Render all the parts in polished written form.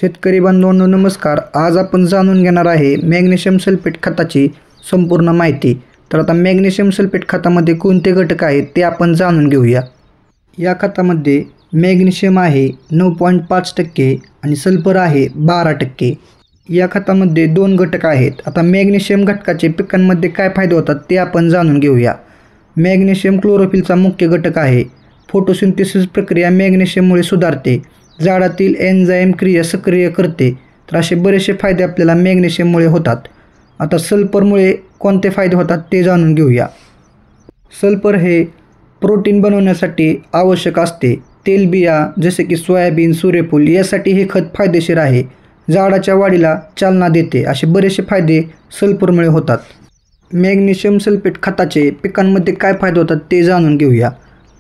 शेतकरी बांधवांनो नमस्कार. आज आपण जाणून घेणार आहे मॅग्नेशियम सल्फेट खताची संपूर्ण माहिती. तर आता मॅग्नेशियम सल्फेट खतामध्ये कोणते घटक आहेत ते आपण जाणून घेऊया. या खतामध्ये मॅग्नेशियम आहे 9.5% आणि सल्फर आहे 12%. या खतामध्ये 2 घटक आहेत. आता मॅग्नेशियम घटकाचे पिकांमध्ये काय फायदे होतात ते आपण जाणून घेऊया. मॅग्नेशियम क्लोरोफिलचा मुख्य घटक आहे. फोटोसिंथेसिस प्रक्रिया मॅग्नेशियममुळे सुधारते. झाडातील एन्झाईम क्रिया सक्रिय करते. तर असे बरेचसे फायदे आपल्याला मॅग्नेशियममुळे होतात. आता सल्फरमुळे कोणते फायदे होतात ते जाणून घेऊया. सल्फर हे प्रोटीन बनवण्यासाठी आवश्यक असते. तेलबिया जसे की सोयाबीन, सूर्यफूल यासाठी हे खत फायदेशीर आहे. झाडाच्या वाढीला चालना देते. असे बरेचसे फायदे सल्फरमुळे होतात. मॅग्नेशियम सल्फेट खताचे पिकांमध्ये काय फायदे होतात ते जाणून घेऊया.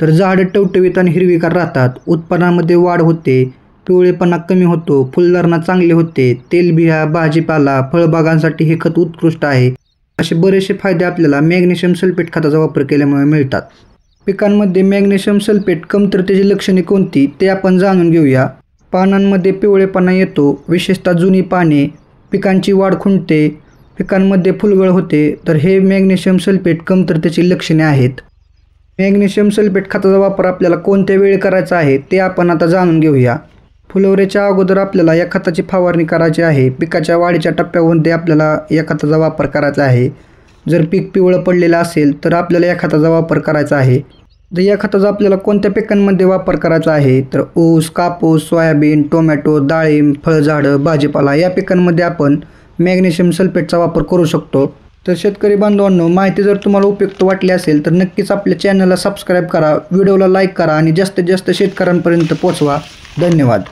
तर झाडं टवटवीत आणि हिरवीगार राहतात. उत्पन्नामध्ये वाढ होते. पिवळेपणा कमी होतो. फुलधारणा चांगली होते. तेलबिया, भाजीपाला, फळबागांसाठी हे खत उत्कृष्ट आहे. असे बरेचसे फायदे आपल्याला मॅग्नेशियम सल्फेट खताचा वापर केल्यामुळे मिळतात. पिकांमध्ये मॅग्नेशियम सल्फेट कमतरतेची लक्षणे कोणती ते आपण जाणून घेऊया. पानांमध्ये पिवळेपणा येतो, विशेषतः जुनी पाने, पिकांची वाढ खुंटते, पिकांमध्ये फुलगळ होते. तर हे मॅग्नेशियम सल्फेट कमतरतेची लक्षणे आहेत. मॅग्नेशियम सल्फेट खताचा वापर आपल्याला कोणत्या वेळी करायचा आहे ते आपण आता जाणून घेऊया. फुलवऱ्याच्या अगोदर आपल्याला या खताची फवारणी करायची आहे. पिकाच्या वाढीच्या टप्प्यामध्ये आपल्याला या खताचा वापर करायचा आहे. जर पीक पिवळं पडलेलं असेल तर आपल्याला या खताचा वापर करायचा आहे. तर या खताचा आपल्याला कोणत्या पिकांमध्ये वापर करायचा आहे तर ऊस, कापूस, सोयाबीन, टोमॅटो, डाळिंब, फळझाडं, भाजीपाला या पिकांमध्ये आपण मॅग्नेशियम सल्फेटचा वापर करू शकतो. तर शेतकरी बांधवांनो, माहिती जर तुम्हाला उपयुक्त वाटली असेल तर नक्कीच आपल्या चॅनलला सबस्क्राईब करा, व्हिडिओला लाईक करा आणि जास्तीत जास्त शेतकऱ्यांपर्यंत पोहोचवा. धन्यवाद.